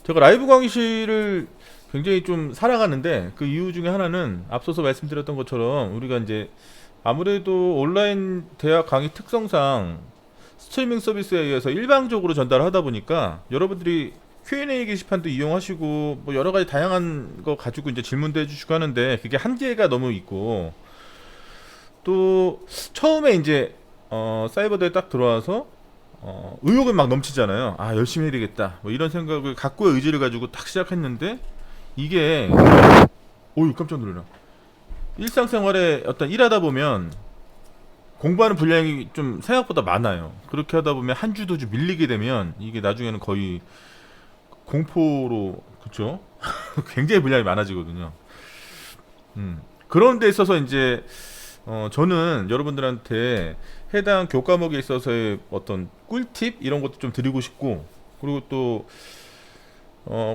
제가 라이브 강의실을 굉장히 좀 사랑하는데 그 이유 중에 하나는 앞서서 말씀드렸던 것처럼 우리가 이제 아무래도 온라인 대학 강의 특성상 스트리밍 서비스에 의해서 일방적으로 전달하다 보니까 여러분들이 Q&A 게시판도 이용하시고 뭐 여러 가지 다양한 거 가지고 이제 질문도 해주시고 하는데 그게 한계가 너무 있고 또 처음에 이제 사이버대에 딱 들어와서 의욕은 막 넘치잖아요. 아 열심히 해야 되겠다 뭐 이런 생각을 갖고 의지를 가지고 딱 시작했는데 이게 오유 깜짝 놀라. 일상생활에 어떤 일하다 보면 공부하는 분량이 좀 생각보다 많아요. 그렇게 하다 보면 한 주 두 주 밀리게 되면 이게 나중에는 거의 공포로 그쵸? 굉장히 분량이 많아지거든요. 그런 데 있어서 이제 저는 여러분들한테 해당 교과목에 있어서의 어떤 꿀팁 이런 것도 좀 드리고 싶고 그리고 또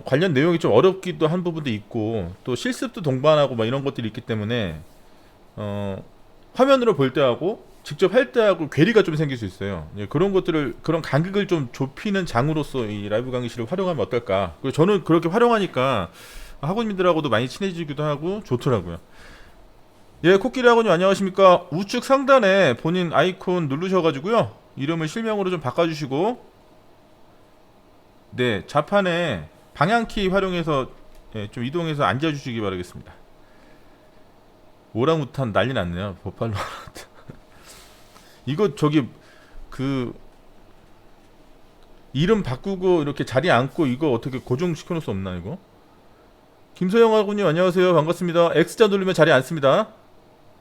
관련 내용이 좀 어렵기도 한 부분도 있고 또 실습도 동반하고 막 이런 것들이 있기 때문에 화면으로 볼 때하고 직접 할 때하고 괴리가 좀 생길 수 있어요. 예, 그런 것들을 그런 간극을 좀 좁히는 장으로서 이 라이브 강의실을 활용하면 어떨까? 그리고 저는 그렇게 활용하니까 학원님들하고도 많이 친해지기도 하고 좋더라고요. 예, 코끼리 학원님 안녕하십니까? 우측 상단에 본인 아이콘 누르셔가지고요 이름을 실명으로 좀 바꿔주시고 네 좌판에 방향키 활용해서 예, 좀 이동해서 앉아주시기 바라겠습니다. 오랑우탄 난리 났네요. 버팔로 이거 저기 그 이름 바꾸고 이렇게 자리에 앉고 이거 어떻게 고정시켜 놓을 수 없나 이거? 김소영 학우님 안녕하세요. 반갑습니다. X자 누르면 자리에 앉습니다.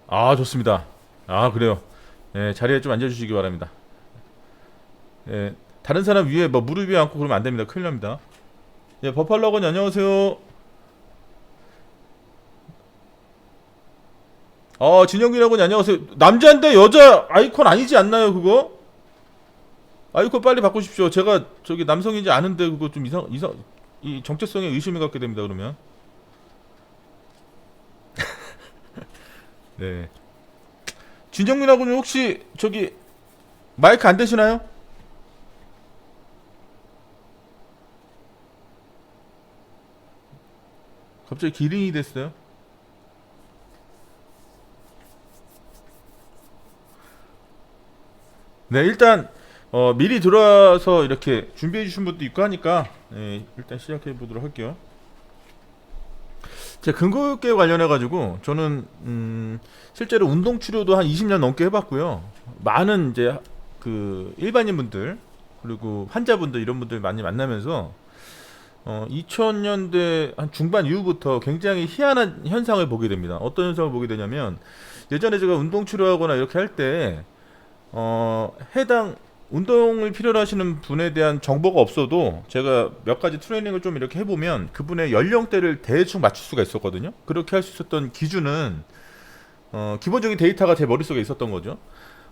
아 좋습니다. 아 그래요. 예, 자리에 좀 앉아주시기 바랍니다. 예, 다른 사람 위에 뭐 무릎 위에 앉고 그러면 안 됩니다. 큰일 납니다. 예, 버팔로 학우님 안녕하세요. 진영균 학우님 안녕하세요. 남자인데 여자 아이콘 아니지 않나요 그거? 아이콘 빨리 바꾸십시오. 제가 저기 남성인지 아는데 그거 좀 이상 이 정체성에 의심을 갖게 됩니다. 그러면 네. 진영민 학우님 혹시 저기 마이크 안 되시나요? 갑자기 기린이 됐어요. 네 일단 미리 들어와서 이렇게 준비해 주신 분도 있고 하니까 일단 시작해 보도록 할게요. 제 근육계 관련해 가지고 저는 실제로 운동 치료도 한 20년 넘게 해봤고요. 많은 이제 그 일반인 분들 그리고 환자분들 이런 분들 많이 만나면서 2000년대 한 중반 이후부터 굉장히 희한한 현상을 보게 됩니다. 어떤 현상을 보게 되냐면 예전에 제가 운동 치료하거나 이렇게 할 때 해당 운동을 필요로 하시는 분에 대한 정보가 없어도 제가 몇 가지 트레이닝을 좀 이렇게 해보면 그분의 연령대를 대충 맞출 수가 있었거든요. 그렇게 할 수 있었던 기준은 기본적인 데이터가 제 머릿속에 있었던 거죠.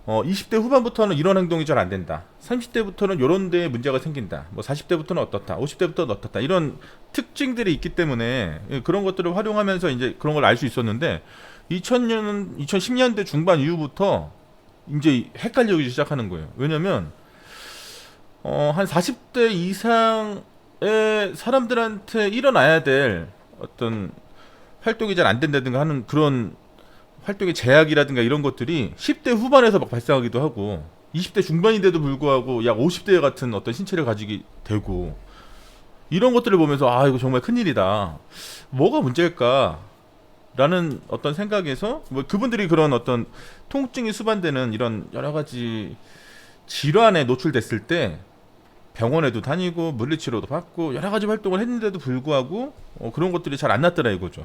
20대 후반부터는 이런 행동이 잘 안 된다. 30대부터는 이런 데에 문제가 생긴다. 뭐 40대부터는 어떻다. 50대부터는 어떻다. 이런 특징들이 있기 때문에 그런 것들을 활용하면서 이제 그런 걸 알 수 있었는데 2010년대 중반 이후부터 이제 헷갈리기 시작하는 거예요. 왜냐면 한 40대 이상의 사람들한테 일어나야 될 어떤 활동이 잘 안 된다든가 하는 그런 활동의 제약이라든가 이런 것들이 10대 후반에서 막 발생하기도 하고 20대 중반인데도 불구하고 약 50대 같은 어떤 신체를 가지게 되고 이런 것들을 보면서 아 이거 정말 큰일이다. 뭐가 문제일까? 라는 어떤 생각에서 뭐 그분들이 그런 어떤 통증이 수반되는 이런 여러 가지 질환에 노출됐을 때 병원에도 다니고 물리치료도 받고 여러 가지 활동을 했는데도 불구하고 그런 것들이 잘 안 났더라 이거죠.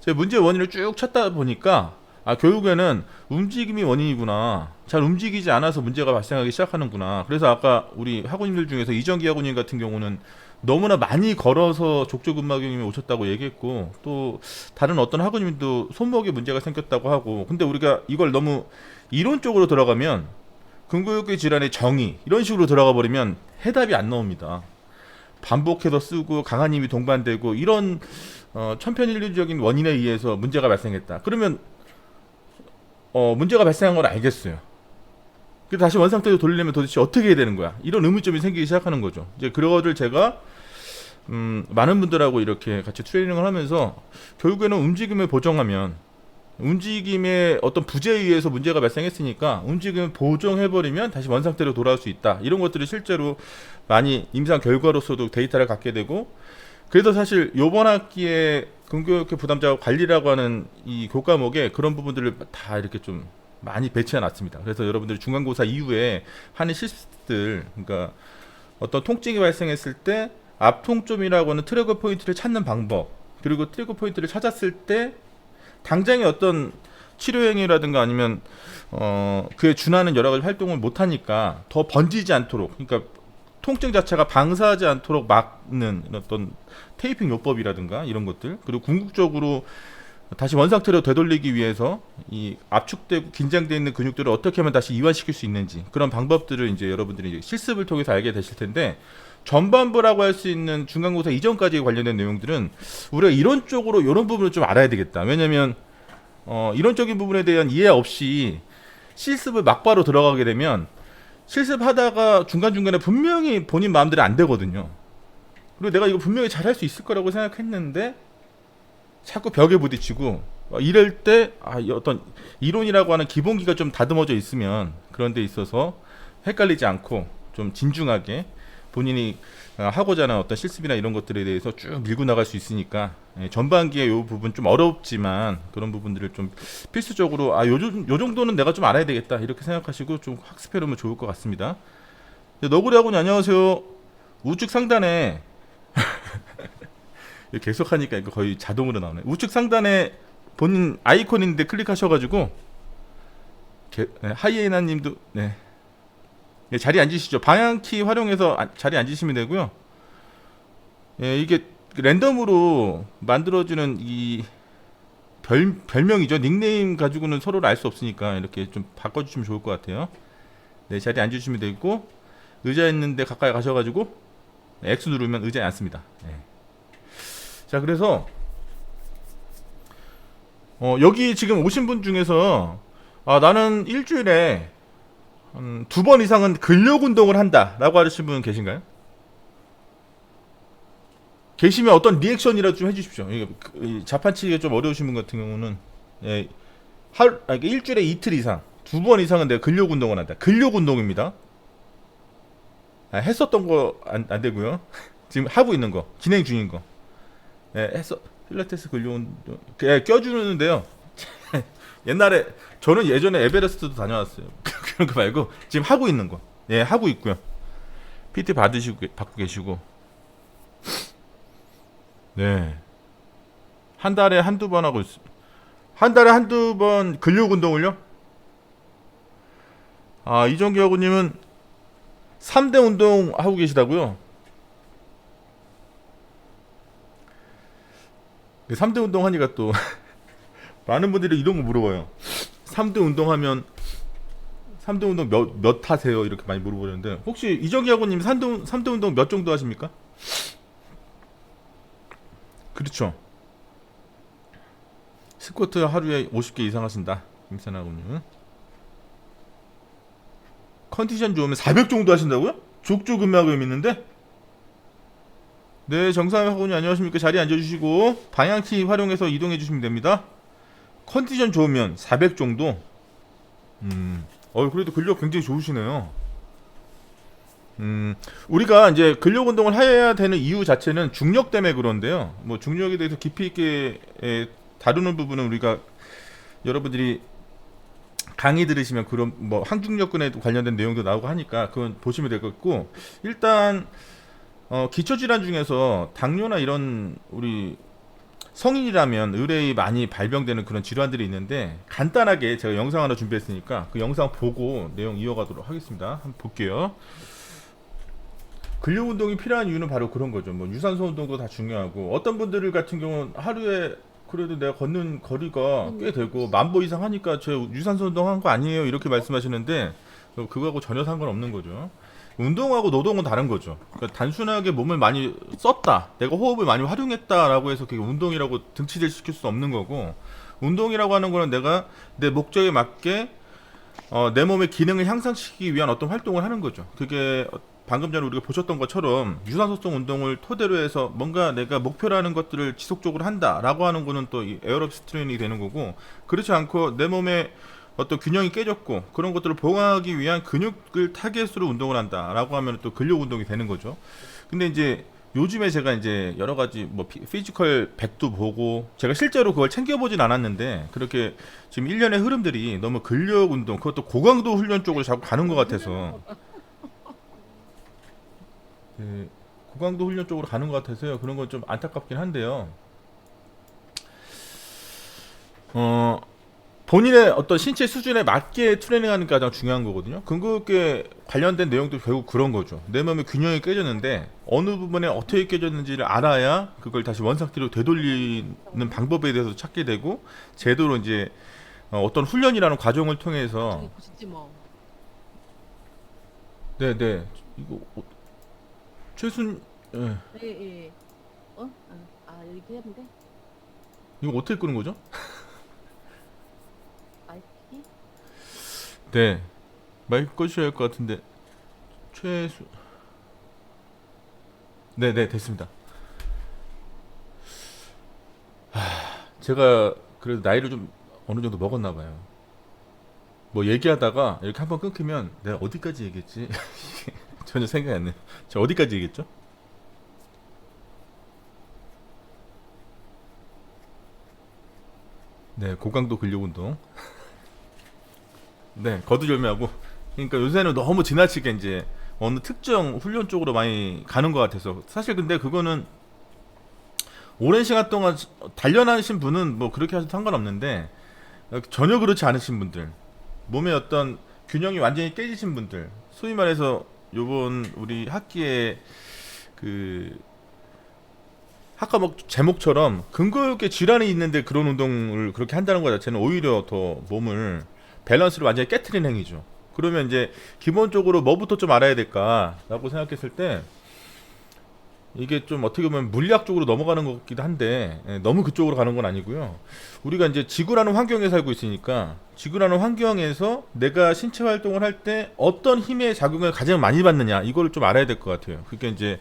제가 문제의 원인을 쭉 찾다 보니까 결국에는 움직임이 원인이구나. 잘 움직이지 않아서 문제가 발생하기 시작하는구나. 그래서 아까 우리 학우님들 중에서 이정기 학우님 같은 경우는 너무나 많이 걸어서 족저근막염이 오셨다고 얘기했고 또 다른 어떤 학우님도 손목에 문제가 생겼다고 하고 근데 우리가 이걸 너무 이론적으로 들어가면 근육계 질환의 정의 이런 식으로 들어가 버리면 해답이 안 나옵니다. 반복해서 쓰고 강한 힘이 동반되고 이런 천편일률적인 원인에 의해서 문제가 발생했다. 그러면 문제가 발생한 걸 알겠어요. 그래서 다시 원상태로 돌리려면 도대체 어떻게 해야 되는 거야? 이런 의문점이 생기기 시작하는 거죠. 이제 그거를 제가 많은 분들하고 이렇게 같이 트레이닝을 하면서 결국에는 움직임을 보정하면 움직임의 어떤 부재에 의해서 문제가 발생했으니까 움직임을 보정해버리면 다시 원상태로 돌아올 수 있다. 이런 것들이 실제로 많이 임상 결과로서도 데이터를 갖게 되고, 그래서 사실 요번 학기에 근교육회 부담자 관리라고 하는 이 교과목에 그런 부분들을 다 이렇게 좀 많이 배치해 놨습니다. 그래서 여러분들이 중간고사 이후에 하는 실습들, 그러니까 어떤 통증이 발생했을 때 앞통점이라고 하는 트리거 포인트를 찾는 방법, 그리고 트리거 포인트를 찾았을 때 당장의 어떤 치료 행위라든가 아니면 그에 준하는 여러 가지 활동을 못 하니까 더 번지지 않도록, 그러니까 통증 자체가 방사하지 않도록 막는 어떤 테이핑 요법이라든가 이런 것들, 그리고 궁극적으로 다시 원상태로 되돌리기 위해서 이 압축되고 긴장되어 있는 근육들을 어떻게 하면 다시 이완시킬 수 있는지, 그런 방법들을 이제 여러분들이 이제 실습을 통해서 알게 되실 텐데, 전반부라고 할 수 있는 중간고사 이전까지 관련된 내용들은 우리가 이론적으로 이런 부분을 좀 알아야 되겠다. 왜냐면 이론적인 부분에 대한 이해 없이 실습을 막바로 들어가게 되면 실습하다가 중간중간에 분명히 본인 마음대로 안 되거든요. 그리고 내가 이거 분명히 잘할 수 있을 거라고 생각했는데 자꾸 벽에 부딪히고, 이럴 때 어떤 이론이라고 하는 기본기가 좀 다듬어져 있으면 그런 데 있어서 헷갈리지 않고 좀 진중하게 본인이 하고자 하는 어떤 실습이나 이런 것들에 대해서 쭉 밀고 나갈 수 있으니까, 전반기에 이 부분 좀 어렵지만 그런 부분들을 좀 필수적으로 요 정도는 내가 좀 알아야 되겠다 이렇게 생각하시고 좀 학습해 놓으면 좋을 것 같습니다. 너구리하고는 안녕하세요. 우측 상단에 계속 하니까 이거 거의 자동으로 나오네. 우측 상단에 본인 아이콘인데 클릭하셔가지고 하이에나님도 네. 네, 자리에 앉으시죠. 방향키 활용해서 자리에 앉으시면 되고요. 예, 이게 랜덤으로 만들어지는 이 별명이죠. 닉네임 가지고는 서로를 알 수 없으니까 이렇게 좀 바꿔주시면 좋을 것 같아요. 네, 자리에 앉으시면 되고, 의자 있는데 가까이 가셔가지고 X 누르면 의자에 앉습니다. 네. 자, 그래서 여기 지금 오신 분 중에서 나는 일주일에 2번 이상은 근력 운동을 한다 라고 하시는 분 계신가요? 계시면 어떤 리액션이라도 좀 해주십시오. 자판치기가 좀 어려우신 분 같은 경우는 일주일에 이틀 이상 2번 이상은 내가 근력 운동을 한다. 근력 운동입니다. 했었던 거 안 되고요. 지금 하고 있는 거, 진행 중인 거. 필라테스 근력 운동 껴주는데요. 옛날에 저는 예전에 에베레스트도 다녀왔어요. 그런 거 말고 지금 하고 있는 거, 하고 있고요. PT 받고 계시고, 네, 한 달에 한두 번 하고 있습니다. 한 달에 한두 번 근력 운동을요? 이정기하고님은 3대 운동 하고 계시다고요? 3대 운동 하니까 또 많은 분들이 이런 거 물어봐요. 3대 운동하면 3대 운동 몇 하세요? 이렇게 많이 물어보는데, 혹시 이정기하고님 3대 운동 몇 정도 하십니까? 그렇죠. 스쿼트 하루에 50개 이상 하신다. 김선아군님은. 컨디션 좋으면 400 정도 하신다고요? 족저근막염 있는데? 네, 정상학원님 안녕하십니까? 자리에 앉아주시고 방향키 활용해서 이동해 주시면 됩니다. 컨디션 좋으면 400 정도? 그래도 근력 굉장히 좋으시네요. 우리가 이제 근력 운동을 해야 되는 이유 자체는 중력 때문에 그런데요. 뭐 중력에 대해서 깊이 있게 다루는 부분은 우리가 여러분들이 강의 들으시면 그런 뭐 항중력근에 관련된 내용도 나오고 하니까 그건 보시면 될 것 같고, 일단 기초질환 중에서 당뇨나 이런 우리 성인이라면 의뢰이 많이 발병되는 그런 질환들이 있는데, 간단하게 제가 영상 하나 준비했으니까 그 영상 보고 내용 이어가도록 하겠습니다. 한번 볼게요. 근력 운동이 필요한 이유는 바로 그런 거죠. 뭐 유산소 운동도 다 중요하고, 어떤 분들 같은 경우는 하루에 그래도 내가 걷는 거리가 꽤 되고 10,000보 이상 하니까 저 유산소 운동한 거 아니에요 이렇게 말씀하시는데, 그거하고 전혀 상관없는 거죠. 운동하고 노동은 다른 거죠. 그러니까 단순하게 몸을 많이 썼다, 내가 호흡을 많이 활용했다라고 해서 그게 운동이라고 등치를 시킬 수 없는 거고, 운동이라고 하는 거는 내가 내 목적에 맞게 내 몸의 기능을 향상시키기 위한 어떤 활동을 하는 거죠. 그게 방금 전에 우리가 보셨던 것처럼 유산소성 운동을 토대로 해서 뭔가 내가 목표로 하는 것들을 지속적으로 한다라고 하는 거는 또 이 에어로빅스 트레이닝이 되는 거고, 그렇지 않고 내 몸의 어떤 균형이 깨졌고 그런 것들을 보강하기 위한 근육을 타겟으로 운동을 한다라고 하면 또 근력 운동이 되는 거죠. 근데 이제 요즘에 제가 이제 여러 가지 뭐 피지컬 백도 보고 제가 실제로 그걸 챙겨보진 않았는데, 그렇게 지금 일련의 흐름들이 너무 근력 운동, 그것도 고강도 훈련 쪽으로 자꾸 가는 것 같아서, 예, 고강도 훈련 쪽으로 가는 것 같아서요. 그런 건 좀 안타깝긴 한데요. 어, 본인의 어떤 신체 수준에 맞게 트레이닝하는 게 가장 중요한 거거든요. 근육에 관련된 내용도 결국 그런 거죠. 내 몸의 균형이 깨졌는데 어느 부분에 어떻게 깨졌는지를 알아야 그걸 다시 원상태로 되돌리는 방법에 대해서 찾게 되고, 제대로 이제 어떤 훈련이라는 과정을 통해서. 저기 보시지 뭐. 네네, 이거 최순, 예. 예, 예. 어? 이렇게 하면 돼? 이거 어떻게 끄는 거죠? 마이키? 네, 마이크 꺼주셔야 할 것 같은데. 최수, 네네, 됐습니다. 제가 그래도 나이를 좀 어느 정도 먹었나 봐요. 뭐 얘기하다가 이렇게 한번 끊기면 내가 어디까지 얘기했지? 전혀 생각이 안 나요. 저 어디까지 얘기했죠? 네, 고강도 근력 운동. 네, 거두절미하고. 그러니까 요새는 너무 지나치게 이제 어느 특정 훈련 쪽으로 많이 가는 것 같아서, 사실 근데 그거는 오랜 시간 동안 단련하신 분은 뭐 그렇게 하셔도 상관없는데, 전혀 그렇지 않으신 분들, 몸의 어떤 균형이 완전히 깨지신 분들, 소위 말해서 요번 우리 학기에 그 학과목 제목처럼 근육에 질환이 있는데 그런 운동을 그렇게 한다는 것 자체는 오히려 더 몸을 밸런스를 완전히 깨트리는 행위죠. 그러면 이제 기본적으로 뭐부터 좀 알아야 될까라고 생각했을 때, 이게 좀 어떻게 보면 물리학 쪽으로 넘어가는 것 같기도 한데, 너무 그쪽으로 가는 건 아니고요. 우리가 이제 지구라는 환경에 살고 있으니까 지구라는 환경에서 내가 신체 활동을 할 때 어떤 힘의 작용을 가장 많이 받느냐, 이걸 좀 알아야 될 것 같아요. 그게 이제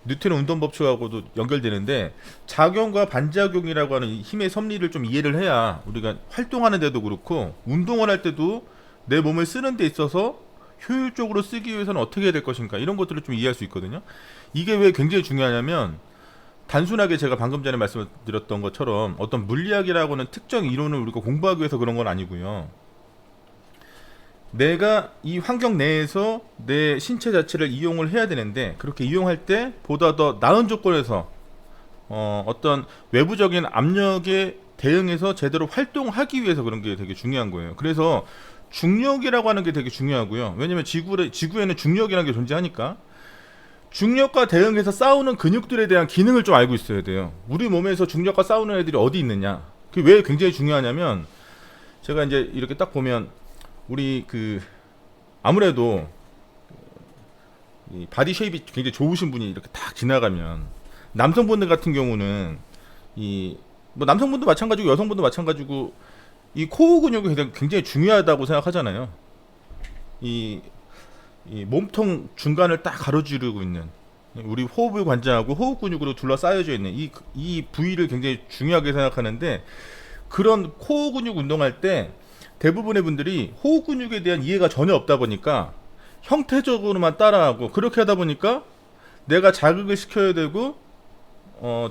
뉴턴의 운동 법칙하고도 연결되는데, 작용과 반작용이라고 하는 이 힘의 섭리를 좀 이해를 해야 우리가 활동하는 데도 그렇고 운동을 할 때도 내 몸을 쓰는 데 있어서 효율적으로 쓰기 위해서는 어떻게 해야 될 것인가, 이런 것들을 좀 이해할 수 있거든요. 이게 왜 굉장히 중요하냐면, 단순하게 제가 방금 전에 말씀드렸던 것처럼 어떤 물리학이라고는 특정 이론을 우리가 공부하기 위해서 그런 건 아니고요. 내가 이 환경 내에서 내 신체 자체를 이용을 해야 되는데, 그렇게 이용할 때 보다 더 나은 조건에서 어떤 외부적인 압력에 대응해서 제대로 활동하기 위해서 그런 게 되게 중요한 거예요. 그래서 중력이라고 하는 게 되게 중요하고요. 왜냐면 지구에는 중력이라는 게 존재하니까 중력과 대응해서 싸우는 근육들에 대한 기능을 좀 알고 있어야 돼요. 우리 몸에서 중력과 싸우는 애들이 어디 있느냐. 그게 왜 굉장히 중요하냐면, 제가 이제 이렇게 딱 보면 우리 그 아무래도 이 바디 쉐입이 굉장히 좋으신 분이 이렇게 딱 지나가면, 남성분들 같은 경우는 이 뭐 남성분도 마찬가지고 여성분도 마찬가지고 이 코어 근육이 굉장히 중요하다고 생각하잖아요. 이, 이 몸통 중간을 딱 가로지르고 있는 우리 호흡을 관장하고 호흡 근육으로 둘러싸여져 있는 이 부위를 굉장히 중요하게 생각하는데, 그런 코어 근육 운동할 때 대부분의 분들이 호흡 근육에 대한 이해가 전혀 없다 보니까 형태적으로만 따라하고, 그렇게 하다 보니까 내가 자극을 시켜야 되고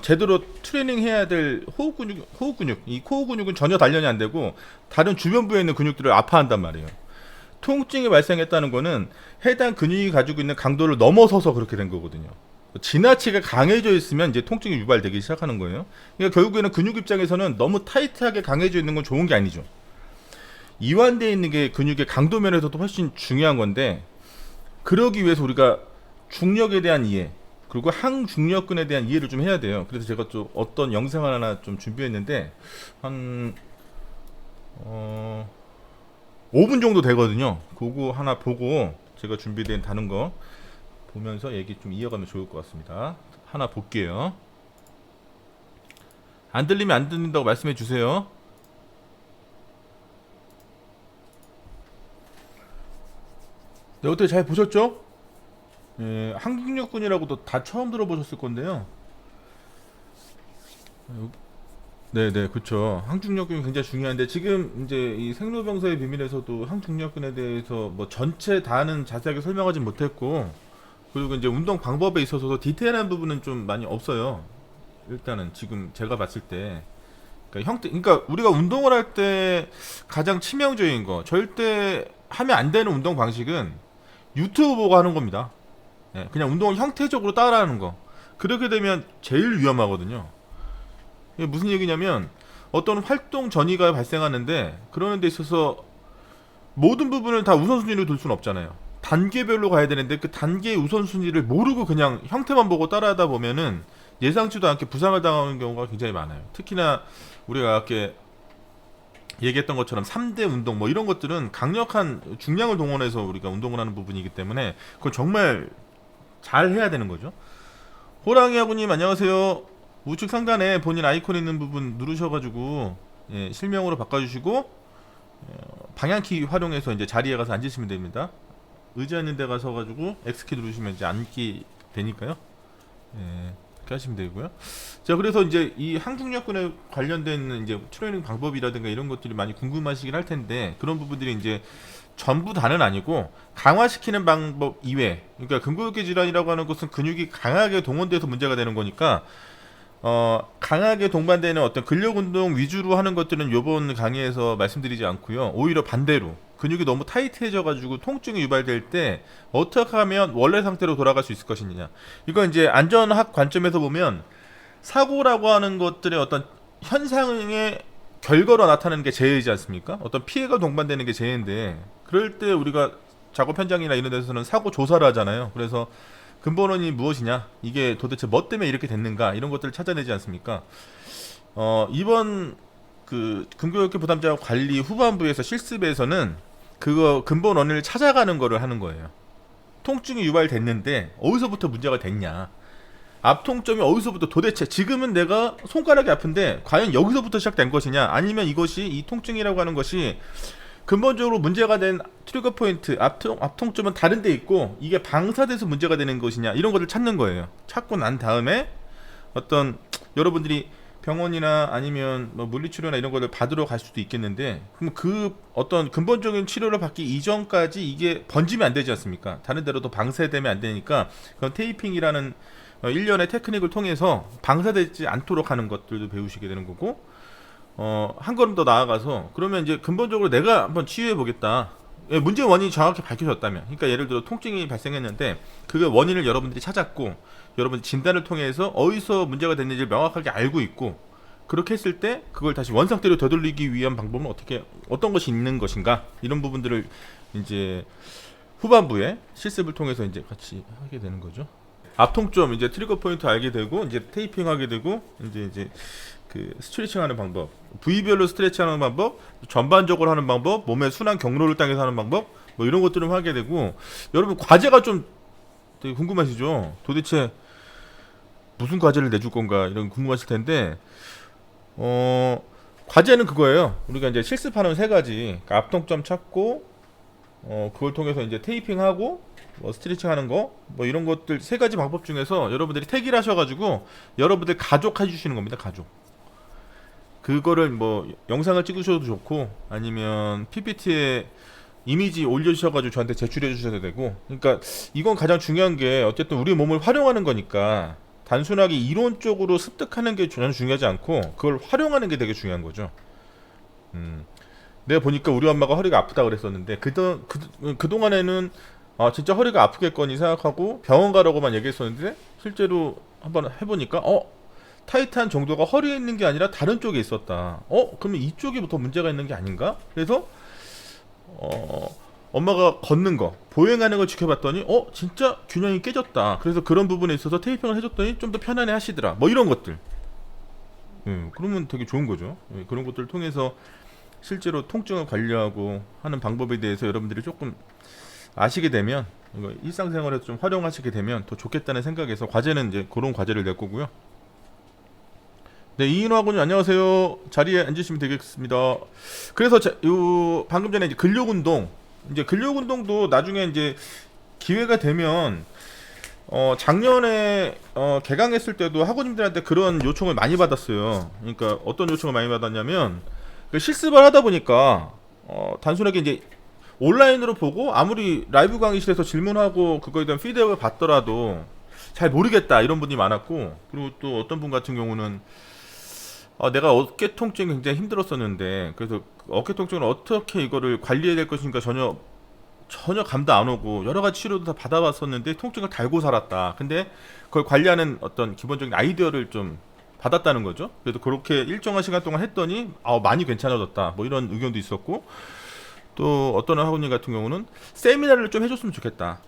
제대로 트레이닝 해야 될 호흡 근육, 이 코어 근육은 전혀 단련이 안 되고 다른 주변부에 있는 근육들을 아파한단 말이에요. 통증이 발생했다는 거는 해당 근육이 가지고 있는 강도를 넘어서서 그렇게 된 거거든요. 지나치게 강해져 있으면 이제 통증이 유발되기 시작하는 거예요. 그러니까 결국에는 근육 입장에서는 너무 타이트하게 강해져 있는 건 좋은 게 아니죠. 이완되어 있는 게 근육의 강도 면에서도 훨씬 중요한 건데, 그러기 위해서 우리가 중력에 대한 이해, 그리고 항중력근에 대한 이해를 좀 해야 돼요. 그래서 제가 또 어떤 영상을 하나 좀 준비했는데, 한 5분 정도 되거든요. 그거 하나 보고 제가 준비된 다른 거 보면서 얘기 좀 이어가면 좋을 것 같습니다. 하나 볼게요. 안 들리면 안 듣는다고 말씀해 주세요. 네, 어떻게 잘 보셨죠? 예, 항중력근이라고도 다 처음 들어보셨을 건데요. 네네, 그렇죠. 항중력근이 굉장히 중요한데 지금 이제 이 생로병사의 비밀에서도 항중력근에 대해서 뭐 전체 다는 자세하게 설명하진 못했고, 그리고 이제 운동 방법에 있어서도 디테일한 부분은 좀 많이 없어요. 일단은 지금 제가 봤을 때, 그러니까 우리가 운동을 할 때 가장 치명적인 거, 절대 하면 안 되는 운동 방식은 유튜브 보고 하는 겁니다. 예, 그냥 운동을 형태적으로 따라하는 거. 그렇게 되면 제일 위험하거든요. 이게 무슨 얘기냐면 어떤 활동 전이가 발생하는데 그러는 데 있어서 모든 부분을 다 우선순위로 둘 수는 없잖아요. 단계별로 가야 되는데 그 단계의 우선순위를 모르고 그냥 형태만 보고 따라하다 보면은 예상치도 않게 부상을 당하는 경우가 굉장히 많아요. 특히나 우리가 아까 얘기했던 것처럼 3대 운동 뭐 이런 것들은 강력한 중량을 동원해서 우리가 운동을 하는 부분이기 때문에 그걸 정말 잘 해야 되는 거죠. 호랑이 아구님 안녕하세요. 우측 상단에 본인 아이콘 있는 부분 누르셔가지고 예, 실명으로 바꿔주시고 방향키 활용해서 이제 자리에 가서 앉으시면 됩니다. 의자 있는 데 가서 가지고 X키 누르시면 이제 앉기 되니까요. 예, 그렇게 하시면 되고요. 자, 그래서 이제 이 항중력근에 관련된 이제 트레이닝 방법이라든가 이런 것들이 많이 궁금하시긴 할 텐데 그런 부분들이 이제 전부 다는 아니고 강화시키는 방법 이외, 그러니까 근골격 질환이라고 하는 것은 근육이 강하게 동원돼서 문제가 되는 거니까 강하게 동반되는 어떤 근력 운동 위주로 하는 것들은 요번 강의에서 말씀드리지 않고요. 오히려 반대로 근육이 너무 타이트해져 가지고 통증이 유발될 때 어떻게 하면 원래 상태로 돌아갈 수 있을 것이냐. 이건 이제 안전학 관점에서 보면 사고라고 하는 것들의 어떤 현상의 결과로 나타나는 게 재해이지 않습니까? 어떤 피해가 동반되는 게 재해인데 그럴 때 우리가 작업 현장이나 이런 데서는 사고 조사를 하잖아요. 그래서 근본 원인이 무엇이냐, 이게 도대체 뭐 때문에 이렇게 됐는가, 이런 것들을 찾아내지 않습니까? 이번 그 근교역교 부담자 관리 후반부에서 실습에서는 그거 근본 원인을 찾아가는 거를 하는 거예요. 통증이 유발됐는데 어디서부터 문제가 됐냐, 앞통점이 어디서부터, 도대체 지금은 내가 손가락이 아픈데 과연 여기서부터 시작된 것이냐, 아니면 이것이 이 통증이라고 하는 것이 근본적으로 문제가 된 트리거 포인트 앞통점은 다른 데 있고 이게 방사돼서 문제가 되는 것이냐, 이런 것을 찾는 거예요. 찾고 난 다음에 어떤 여러분들이 병원이나 아니면 뭐 물리치료나 이런 거를 받으러 갈 수도 있겠는데, 그럼 그 어떤 근본적인 치료를 받기 이전까지 이게 번지면 안 되지 않습니까? 다른 데로 또 방사되면 안 되니까 그런 테이핑이라는 일련의 테크닉을 통해서 방사되지 않도록 하는 것들도 배우시게 되는 거고, 한 걸음 더 나아가서 그러면 이제 근본적으로 내가 한번 치유해 보겠다. 예, 문제 원인이 정확히 밝혀졌다면, 그러니까 예를 들어 통증이 발생했는데 그 원인을 여러분들이 찾았고 여러분 진단을 통해서 어디서 문제가 됐는지 명확하게 알고 있고, 그렇게 했을 때 그걸 다시 원상태로 되돌리기 위한 방법은 어떤 것이 있는 것인가, 이런 부분들을 이제 후반부에 실습을 통해서 이제 같이 하게 되는 거죠. 앞통점 이제 트리거 포인트 알게 되고 이제 테이핑 하게 되고 이제 그 스트레칭 하는 방법, 부위별로 스트레칭 하는 방법, 전반적으로 하는 방법, 몸의 순환 경로를 당해서 하는 방법, 뭐 이런 것들을 하게 되고, 여러분 과제가 좀 되게 궁금하시죠? 도대체 무슨 과제를 내줄 건가, 이런 궁금하실 텐데, 과제는 그거예요. 우리가 이제 실습하는 세 가지, 그러니까 앞통점 찾고, 그걸 통해서 이제 테이핑하고, 뭐 스트레칭 하는 거, 뭐 이런 것들 세 가지 방법 중에서 여러분들이 택일 하셔가지고 여러분들 가족 해주시는 겁니다. 가족. 그거를 뭐 영상을 찍으셔도 좋고 아니면 PPT에 이미지 올려주셔가지고 저한테 제출해 주셔도 되고, 그러니까 이건 가장 중요한 게 어쨌든 우리 몸을 활용하는 거니까 단순하게 이론적으로 습득하는 게 전혀 중요하지 않고 그걸 활용하는 게 되게 중요한 거죠. 내가 보니까 우리 엄마가 허리가 아프다 그랬었는데 그동안에는 진짜 허리가 아프겠거니 생각하고 병원 가라고만 얘기했었는데 실제로 한번 해보니까 타이트한 정도가 허리에 있는 게 아니라 다른 쪽에 있었다. 그러면 이쪽이 더 문제가 있는 게 아닌가? 그래서 엄마가 걷는 거, 보행하는 걸 지켜봤더니 진짜 균형이 깨졌다. 그래서 그런 부분에 있어서 테이핑을 해줬더니 좀 더 편안해 하시더라. 뭐 이런 것들. 그러면 되게 좋은 거죠. 그런 것들을 통해서 실제로 통증을 관리하고 하는 방법에 대해서 여러분들이 조금 아시게 되면, 이거 일상생활에서 좀 활용하시게 되면 더 좋겠다는 생각에서 과제는 이제 그런 과제를 낼 거고요. 네, 이인호 학원님 안녕하세요. 자리에 앉으시면 되겠습니다. 그래서 방금 전에 이제 근력 운동, 이제 근력 운동도 나중에 이제 기회가 되면 작년에 개강했을 때도 학우님들한테 그런 요청을 많이 받았어요. 그러니까 어떤 요청을 많이 받았냐면 그 실습을 하다 보니까 단순하게 이제 온라인으로 보고 아무리 라이브 강의실에서 질문하고 그거에 대한 피드백을 받더라도 잘 모르겠다 이런 분이 많았고, 그리고 또 어떤 분 같은 경우는 내가 어깨 통증이 굉장히 힘들었었는데 그래서 어깨 통증을 어떻게 이거를 관리해야 될 것인가 전혀 감도 안 오고 여러 가지 치료도 다 받아봤었는데 통증을 달고 살았다. 근데 그걸 관리하는 어떤 기본적인 아이디어를 좀 받았다는 거죠. 그래도 그렇게 일정한 시간 동안 했더니 많이 괜찮아졌다. 뭐 이런 의견도 있었고, 또 어떤 학우님 같은 경우는 세미나를 좀 해줬으면 좋겠다.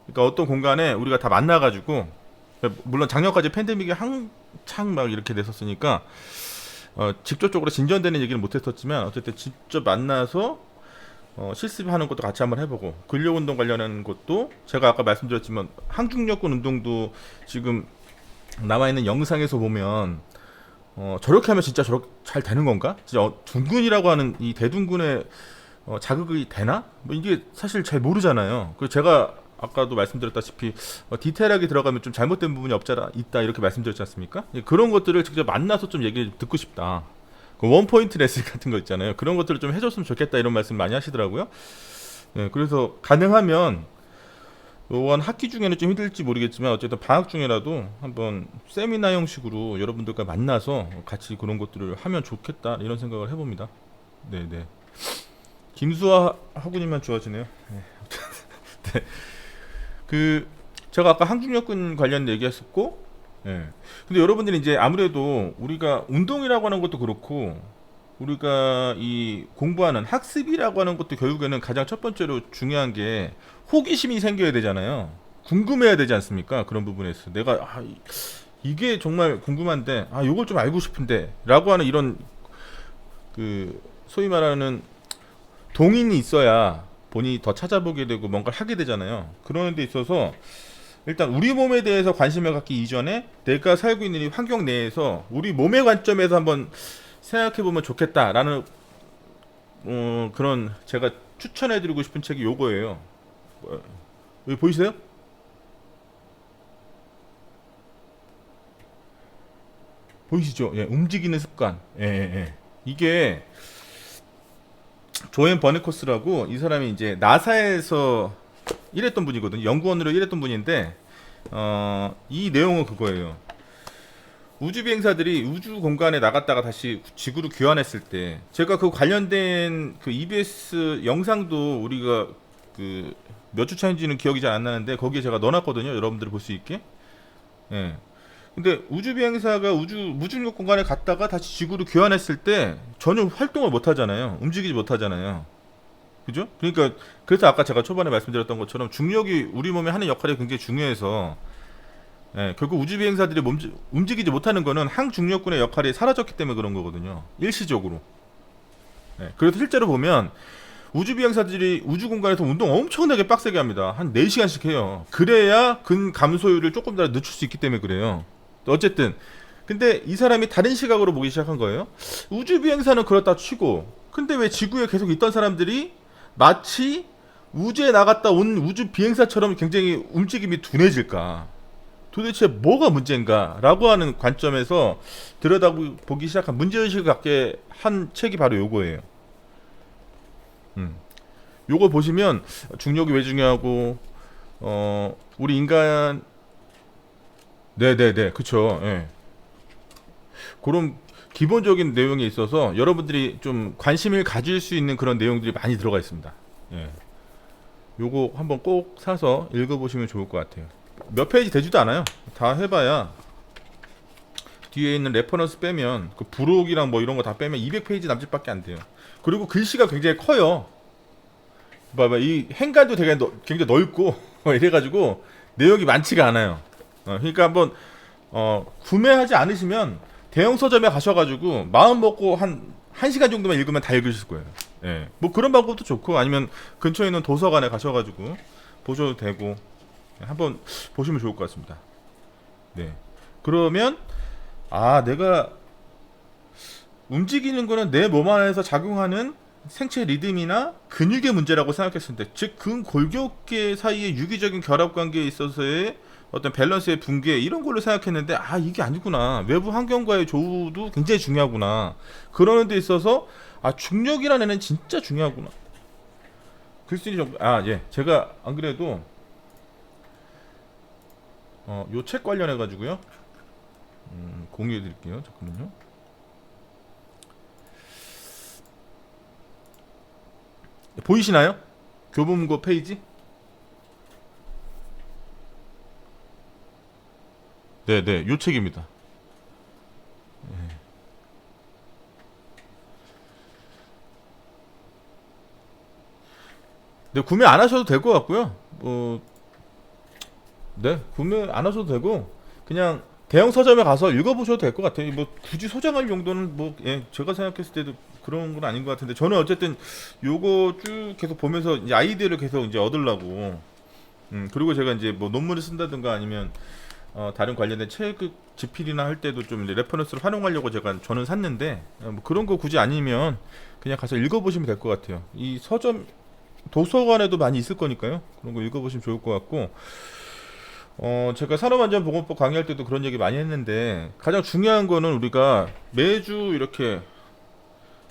그러니까 어떤 공간에 우리가 다 만나가지고, 물론 작년까지 팬데믹이 한창 막 이렇게 됐었으니까 직접적으로 진전되는 얘기는 못했었지만 어쨌든 직접 만나서 실습하는 것도 같이 한번 해보고, 근력운동 관련한 것도 제가 아까 말씀드렸지만 항중력근 운동도 지금 남아있는 영상에서 보면 저렇게 하면 진짜 저렇게 잘 되는 건가? 진짜 둔근이라고 하는 이 대둔근에 자극이 되나? 뭐 이게 사실 잘 모르잖아요. 그리고 제가 아까도 말씀드렸다시피 디테일하게 들어가면 좀 잘못된 부분이 없잖아 있다 이렇게 말씀드렸지 않습니까? 그런 것들을 직접 만나서 좀 얘기를 듣고 싶다. 그 원포인트 레슨 같은 거 있잖아요. 그런 것들을 좀 해줬으면 좋겠다 이런 말씀 많이 하시더라고요. 그래서 가능하면 원 학기 중에는 좀 힘들지 모르겠지만 어쨌든 방학 중에라도 한번 세미나 형식으로 여러분들과 만나서 같이 그런 것들을 하면 좋겠다 이런 생각을 해봅니다. 네네. 김수아 학우님만 좋아지네요. 네. 그 제가 아까 항중력근 관련 얘기했었고, 근데 여러분들이 이제 아무래도 우리가 운동이라고 하는 것도 그렇고 우리가 이 공부하는 학습이라고 하는 것도 결국에는 가장 첫 번째로 중요한 게 호기심이 생겨야 되잖아요. 궁금해야 되지 않습니까? 그런 부분에서 내가 이게 정말 궁금한데 요걸 좀 알고 싶은데 라고 하는 이런 그 소위 말하는 동인이 있어야 본인이 더 찾아보게 되고 뭔가를 하게 되잖아요. 그러는 데 있어서 일단 우리 몸에 대해서 관심을 갖기 이전에 내가 살고 있는 이 환경 내에서 우리 몸의 관점에서 한번 생각해보면 좋겠다라는 그런 제가 추천해드리고 싶은 책이 요거예요. 여기 보이세요? 보이시죠? 움직이는 습관. 이게 조앤 버네코스라고, 이 사람이 이제 나사에서 일했던 분이거든요. 연구원으로 일했던 분인데 이 내용은 그거예요. 우주 비행사들이 우주 공간에 나갔다가 다시 지구로 귀환했을 때, 제가 그 관련된 그 EBS 영상도 우리가 그 몇 주 차인지는 기억이 잘 안 나는데 거기에 제가 넣어놨거든요. 여러분들이 볼 수 있게. 근데 우주 비행사가 무중력 공간에 갔다가 다시 지구로 귀환했을 때 전혀 활동을 못 하잖아요. 움직이지 못하잖아요. 그죠? 그러니까 그래서 아까 제가 초반에 말씀드렸던 것처럼 중력이 우리 몸에 하는 역할이 굉장히 중요해서 결국 우주 비행사들이 움직이지 못하는 거는 항중력군의 역할이 사라졌기 때문에 그런 거거든요. 일시적으로. 그래서 실제로 보면 우주 비행사들이 우주 공간에서 운동 엄청나게 빡세게 합니다. 한 4시간씩 해요. 그래야 근 감소율을 조금 더 늦출 수 있기 때문에 그래요. 어쨌든 근데 이 사람이 다른 시각으로 보기 시작한 거예요. 우주 비행사는 그렇다 치고, 근데 왜 지구에 계속 있던 사람들이 마치 우주에 나갔다 온 우주 비행사처럼 굉장히 움직임이 둔해질까? 도대체 뭐가 문제인가? 라고 하는 관점에서 들여다보기 시작한, 문제의식을 갖게 한 책이 바로 요거예요. 요거 보시면 중력이 왜 중요하고 우리 인간 네네네 그쵸. 그런 기본적인 내용에 있어서 여러분들이 좀 관심을 가질 수 있는 그런 내용들이 많이 들어가 있습니다. 요거 한번 꼭 사서 읽어보시면 좋을 것 같아요. 몇 페이지 되지도 않아요. 다 해봐야 뒤에 있는 레퍼런스 빼면 그 부록이랑 뭐 이런 거 다 빼면 200페이지 남짓밖에 안 돼요. 그리고 글씨가 굉장히 커요. 봐봐, 이 행간도 되게 굉장히 넓고 이래가지고 내용이 많지가 않아요. 그러니까 한번 구매하지 않으시면 대형 서점에 가셔가지고 마음 먹고 한 1시간 정도만 읽으면 다 읽으실 거예요. 뭐 그런 방법도 좋고, 아니면 근처에 있는 도서관에 가셔가지고 보셔도 되고 한번 보시면 좋을 것 같습니다. 그러면 내가 움직이는 거는 내 몸 안에서 작용하는 생체 리듬이나 근육의 문제라고 생각했었는데, 즉 근골격계 사이의 유기적인 결합 관계에 있어서의 어떤 밸런스의 붕괴 이런 걸로 생각했는데, 아 이게 아니구나. 외부 환경과의 조우도 굉장히 중요하구나. 그러는 데 있어서 아 중력이라는 애는 진짜 중요하구나. 글쓴이 정보. 아 예, 제가 안 그래도 요 책 관련해 가지고요 공유해 드릴게요. 잠깐만요. 보이시나요? 교보문고 페이지? 네네, 요 책입니다. 네, 구매 안 하셔도 될 것 같고요. 네, 구매 안 하셔도 되고 그냥 대형 서점에 가서 읽어보셔도 될 것 같아요. 뭐 굳이 소장할 용도는 뭐 예, 제가 생각했을 때도 그런 건 아닌 것 같은데, 저는 어쨌든 요거 쭉 계속 보면서 이제 아이디어를 계속 이제 얻으려고. 그리고 제가 이제 뭐 논문을 쓴다든가 아니면 다른 관련된 책 집필이나 할 때도 좀 이제 레퍼런스를 활용하려고 저는 샀는데, 뭐 그런 거 굳이 아니면 그냥 가서 읽어보시면 될 것 같아요. 이 서점 도서관에도 많이 있을 거니까요. 그런 거 읽어보시면 좋을 것 같고, 제가 산업안전보건법 강의할 때도 그런 얘기 많이 했는데, 가장 중요한 거는 우리가 매주 이렇게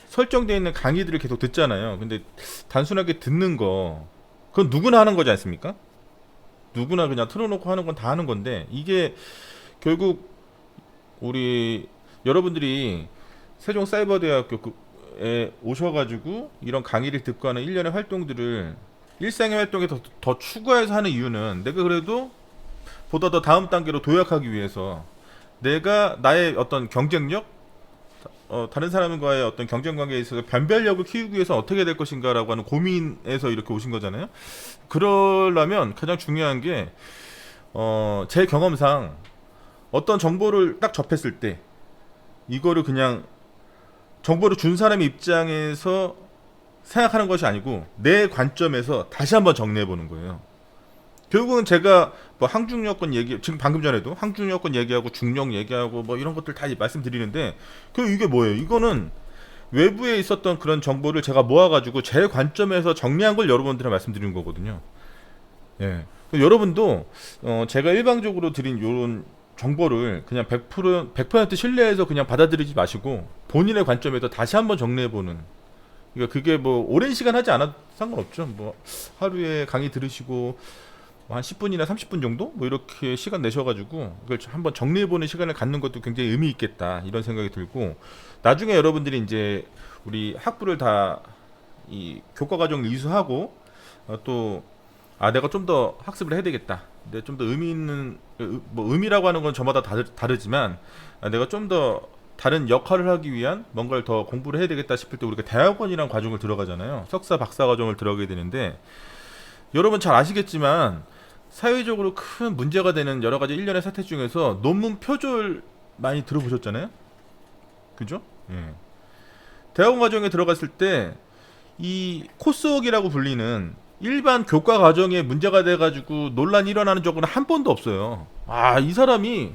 설정되어 있는 강의들을 계속 듣잖아요. 근데 단순하게 듣는 거, 그건 누구나 하는 거지 않습니까? 누구나 그냥 틀어놓고 하는 건 다 하는 건데, 이게 결국 우리 여러분들이 세종사이버대학교에 오셔가지고 이런 강의를 듣고 하는 일련의 활동들을 일상의 활동에 더 추가해서 하는 이유는, 내가 그래도 보다 더 다음 단계로 도약하기 위해서, 내가 나의 어떤 경쟁력, 다른 사람과의 어떤 경쟁 관계에 있어서 변별력을 키우기 위해서 어떻게 될 것인가라고 하는 고민에서 이렇게 오신 거잖아요. 그러려면 가장 중요한 게, 제 경험상 어떤 정보를 딱 접했을 때 이거를 그냥 정보를 준 사람의 입장에서 생각하는 것이 아니고 내 관점에서 다시 한번 정리해 보는 거예요. 결국은 제가 뭐 항중력권 얘기, 지금 방금 전에도 항중력권 얘기하고 중력 얘기하고 뭐 이런 것들 다 말씀드리는데, 이게 뭐예요? 이거는 외부에 있었던 그런 정보를 제가 모아가지고 제 관점에서 정리한 걸 여러분들한테 말씀드리는 거거든요. 예. 여러분도 제가 일방적으로 드린 이런 정보를 그냥 100% 신뢰해서 그냥 받아들이지 마시고 본인의 관점에서 다시 한번 정리해보는. 그러니까 그게 뭐 오랜 시간 하지 않아도 상관없죠. 뭐 하루에 강의 들으시고 한 10분이나 30분 정도 뭐 이렇게 시간 내셔가지고 그걸 한번 정리해보는 시간을 갖는 것도 굉장히 의미 있겠다 이런 생각이 들고, 나중에 여러분들이 이제 우리 학부를 다 이 교과 과정을 이수하고 또 내가 좀 더 학습을 해야 되겠다, 내가 좀 더 의미 있는, 뭐 의미라고 하는 건 저마다 다르지만 내가 좀 더 다른 역할을 하기 위한 뭔가를 더 공부를 해야 되겠다 싶을 때 우리가 대학원이란 과정을 들어가잖아요. 석사 박사 과정을 들어가게 되는데, 여러분 잘 아시겠지만 사회적으로 큰 문제가 되는 여러 가지 일련의 사태 중에서 논문 표절 많이 들어보셨잖아요. 그죠? 예. 대학원 과정에 들어갔을 때 이 코스웍이라고 불리는 일반 교과 과정에 문제가 돼가지고 논란이 일어나는 적은 한 번도 없어요. 이 사람이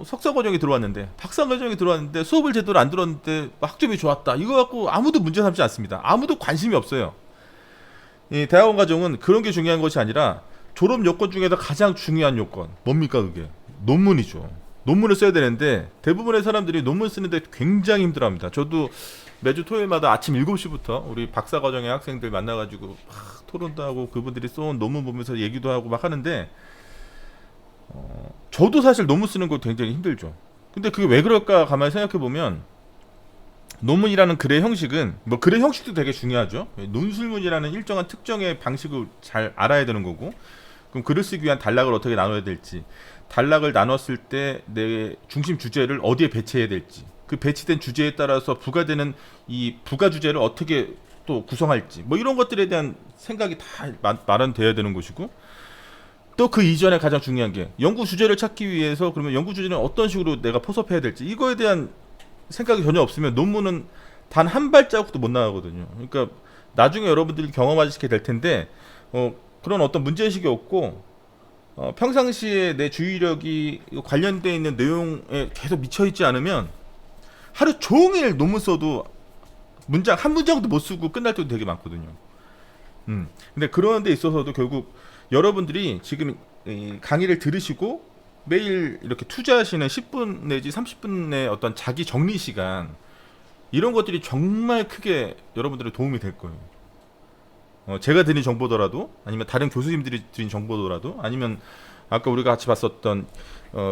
석사 과정에 들어왔는데, 박사 과정에 들어왔는데 수업을 제대로 안 들었는데 학점이 좋았다, 이거 갖고 아무도 문제 삼지 않습니다. 아무도 관심이 없어요. 이 대학원 과정은 그런 게 중요한 것이 아니라 졸업 요건 중에서 가장 중요한 요건 뭡니까? 그게 논문이죠. 논문을 써야 되는데 대부분의 사람들이 논문 쓰는데 굉장히 힘들어합니다. 저도 매주 토요일마다 아침 7시부터 우리 박사 과정의 학생들 만나가지고 막 토론도 하고 그분들이 쏜 논문 보면서 얘기도 하고 막 하는데, 저도 사실 논문 쓰는 거 굉장히 힘들죠. 근데 그게 왜 그럴까 가만히 생각해보면, 논문이라는 글의 형식은, 뭐 글의 형식도 되게 중요하죠. 논술문이라는 일정한 특정의 방식을 잘 알아야 되는 거고, 그럼 글을 쓰기 위한 단락을 어떻게 나눠야 될지, 단락을 나눴을 때 내 중심 주제를 어디에 배치해야 될지, 그 배치된 주제에 따라서 부과되는 이 부가 주제를 어떻게 또 구성할지, 뭐 이런 것들에 대한 생각이 다 마련돼야 되는 것이고, 또 그 이전에 가장 중요한 게 연구 주제를 찾기 위해서, 그러면 연구 주제는 어떤 식으로 내가 포섭해야 될지, 이거에 대한 생각이 전혀 없으면 논문은 단 한 발자국도 못 나가거든요. 그러니까 나중에 여러분들이 경험하시게 될 텐데, 그런 어떤 문제의식이 없고, 평상시에 내 주의력이 관련되어 있는 내용에 계속 미쳐있지 않으면 하루 종일 논문 써도 문장 한 문장도 못 쓰고 끝날 때도 되게 많거든요. 근데 그런 데 있어서도 결국 여러분들이 지금 이 강의를 들으시고 매일 이렇게 투자하시는 10분 내지 30분의 어떤 자기 정리 시간, 이런 것들이 정말 크게 여러분들의 도움이 될 거예요. 제가 드린 정보더라도, 아니면 다른 교수님들이 드린 정보더라도, 아니면 아까 우리가 같이 봤었던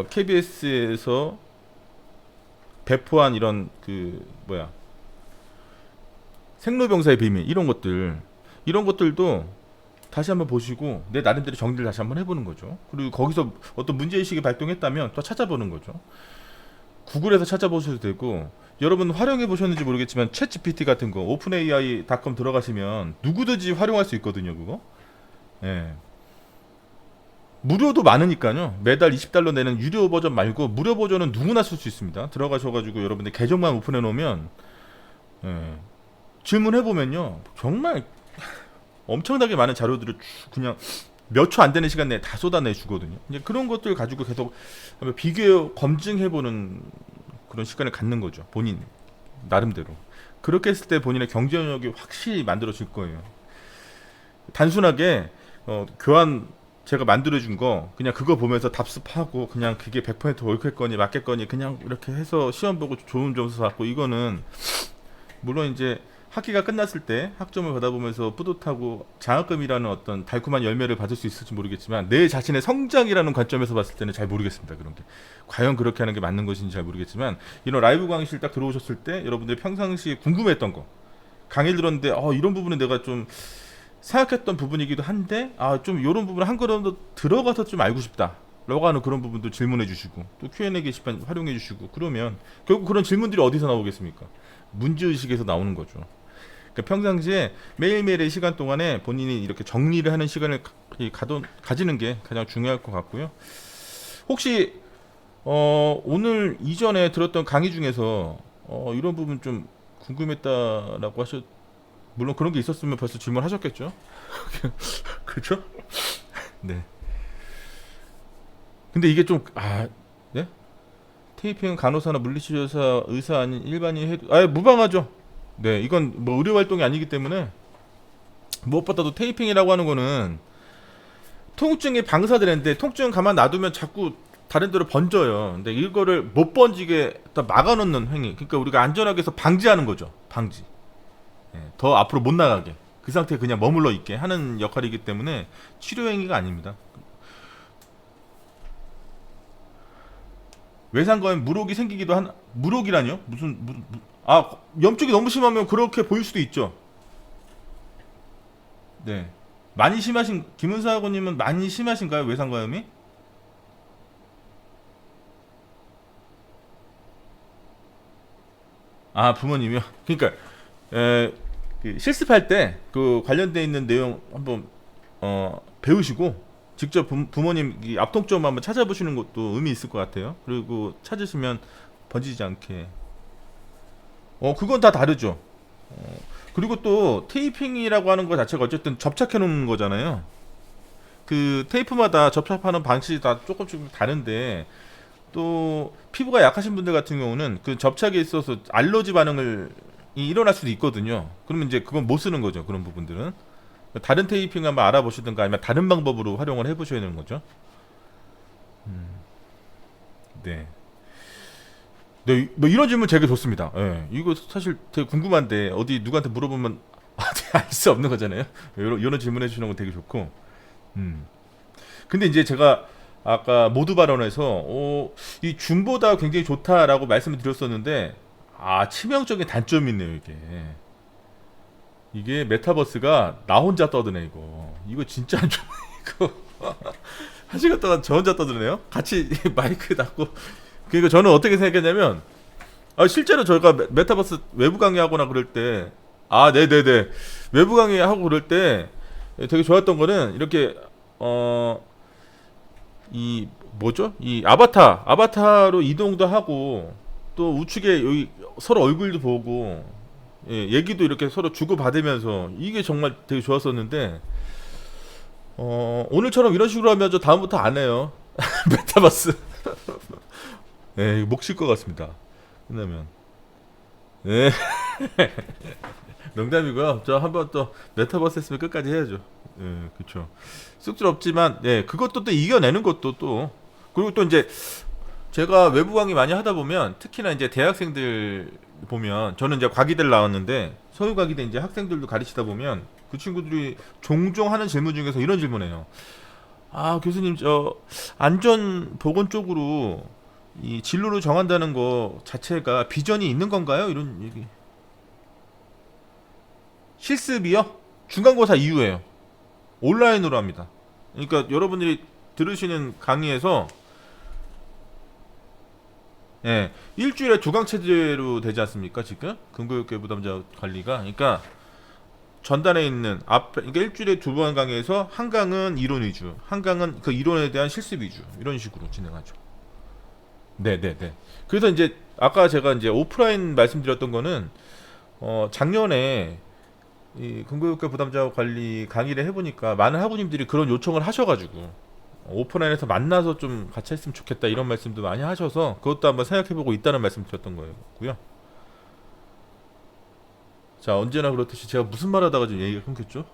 KBS에서 배포한 이런 생로병사의 비밀, 이런 것들도 다시 한번 보시고 내 나름대로 정리를 다시 한번 해보는 거죠. 그리고 거기서 어떤 문제의식이 발동했다면 또 찾아보는 거죠. 구글에서 찾아보셔도 되고, 여러분 활용해 보셨는지 모르겠지만 챗 GPT 같은 거 openai.com 들어가시면 누구든지 활용할 수 있거든요. 그거 예. 무료도 많으니까요. 매달 $20 내는 유료 버전 말고 무료 버전은 누구나 쓸 수 있습니다. 들어가셔가지고 여러분들 계정만 오픈해 놓으면, 예, 질문해 보면요 정말 엄청나게 많은 자료들을 그냥 몇 초 안 되는 시간 내에 다 쏟아내 주거든요. 이제 그런 것들 가지고 계속 비교 검증해 보는 그런 시간을 갖는 거죠. 본인 나름대로. 그렇게 했을 때 본인의 경쟁력이 확실히 만들어질 거예요. 단순하게 교환 제가 만들어준 거 그냥 그거 보면서 답습하고 그냥 그게 100% 옳겠거니 맞겠거니 그냥 이렇게 해서 시험 보고 좋은 점수 받고, 이거는 물론 이제 학기가 끝났을 때 학점을 받아보면서 뿌듯하고 장학금이라는 어떤 달콤한 열매를 받을 수 있을지 모르겠지만, 내 자신의 성장이라는 관점에서 봤을 때는 잘 모르겠습니다. 그런 게 과연 그렇게 하는 게 맞는 것인지 잘 모르겠지만, 이런 라이브 강의실 딱 들어오셨을 때 여러분들 평상시에 궁금했던 거, 강의를 들었는데 이런 부분은 내가 좀 생각했던 부분이기도 한데 좀 이런 부분 한 걸음 더 들어가서 좀 알고 싶다 라고 하는 그런 부분도 질문해 주시고, 또 Q&A 게시판 활용해 주시고, 그러면 결국 그런 질문들이 어디서 나오겠습니까? 문제의식에서 나오는 거죠. 그러니까 평상시에 매일매일의 시간 동안에 본인이 이렇게 정리를 하는 시간을 가지는 게 가장 중요할 것 같고요. 혹시 오늘 이전에 들었던 강의 중에서 이런 부분 좀 궁금했다라고 물론 그런 게 있었으면 벌써 질문하셨겠죠? 그렇죠? 네. 근데 이게 좀 네? 테이핑은 간호사나 물리치료사, 의사 아닌 일반인 해도 무방하죠. 네, 이건 뭐 의료 활동이 아니기 때문에. 무엇보다도 테이핑이라고 하는 거는 통증이 방사되는데, 통증 가만 놔두면 자꾸 다른 데로 번져요. 근데 이거를 못 번지게 딱 막아놓는 행위. 그러니까 우리가 안전하게 해서 방지하는 거죠. 방지. 더 앞으로 못 나가게, 그 상태에 그냥 머물러 있게 하는 역할이기 때문에 치료 행위가 아닙니다. 외상과엔 물혹이 생기기도 물혹이라뇨? 염증이 너무 심하면 그렇게 보일 수도 있죠. 네. 많이 심하신 김은사하고님은 많이 심하신가요? 외상과염이? 부모님이요? 그러니까 그 실습할 때 그 관련돼 있는 내용 한번 배우시고 직접 부모님 이 앞통점 한번 찾아보시는 것도 의미 있을 것 같아요. 그리고 찾으시면 번지지 않게. 그건 다 다르죠. 그리고 또 테이핑이라고 하는 것 자체가 어쨌든 접착해 놓는 거잖아요. 그 테이프마다 접착하는 방식이 다 조금씩 다른데, 또 피부가 약하신 분들 같은 경우는 그 접착에 있어서 알러지 반응이 일어날 수도 있거든요. 그러면 이제 그건 못 쓰는 거죠. 그런 부분들은 다른 테이핑 한번 알아보시든가 아니면 다른 방법으로 활용을 해보셔야 되는 거죠. 네. 네, 뭐 이런 질문 되게 좋습니다. 예, 이거 사실 되게 궁금한데 어디 누구한테 물어보면 알 수 없는 거잖아요. 이런 질문 해주시는 건 되게 좋고. 근데 이제 제가 아까 모두 발언에서 이 줌보다 굉장히 좋다라고 말씀을 드렸었는데, 치명적인 단점이 있네요. 이게 메타버스가 나 혼자 떠드네. 이거 진짜 안 좋네. 이거 한 시간 동안 저 혼자 떠드네요. 같이 마이크 닫고. 그러니까 저는 어떻게 생각했냐면, 실제로 저희가 메타버스 외부 강의하거나 그럴 때, 네네네, 외부 강의하고 그럴 때 되게 좋았던 거는 이렇게 이 뭐죠? 이 아바타로 이동도 하고, 또 우측에 여기 서로 얼굴도 보고, 얘기도 이렇게 서로 주고 받으면서, 이게 정말 되게 좋았었는데, 오늘처럼 이런 식으로 하면 저 다음부터 안 해요. 메타버스. 목 쉴 것 같습니다. 끝나면. 네. 농담이고요. 저 한번 또 메타버스 했으면 끝까지 해야죠. 예, 그렇죠. 쑥스럽지만, 예, 그것도 또 이겨내는 것도 또 그리고 또 이제 제가 외부 강의 많이 하다 보면 특히나 이제 대학생들 보면 저는 이제 과기대를 나왔는데 서울 과기대 이제 학생들도 가르치다 보면 그 친구들이 종종 하는 질문 중에서 이런 질문해요. 아, 교수님 저 안전 보건 쪽으로 이 진로를 정한다는 거 자체가 비전이 있는 건가요? 이런 얘기. 실습이요? 중간고사 이후에요. 온라인으로 합니다. 그러니까 여러분들이 들으시는 강의에서 예, 일주일에 두 강 체제로 되지 않습니까? 지금 근교육계 부담자 관리가 그러니까 전단에 있는 그러니까 일주일에 두 번 강의에서 한 강은 이론 위주, 한 강은 그 이론에 대한 실습 위주 이런 식으로 진행하죠. 네네네. 그래서 이제 아까 제가 이제 오프라인 말씀드렸던 거는 작년에 이 근교육계 부담자 관리 강의를 해보니까 많은 학우님들이 그런 요청을 하셔가지고 오프라인에서 만나서 좀 같이 했으면 좋겠다 이런 말씀도 많이 하셔서 그것도 한번 생각해보고 있다는 말씀 드렸던 거고요. 자, 언제나 그렇듯이 제가 무슨 말 하다가 좀 얘기가 끊겼죠?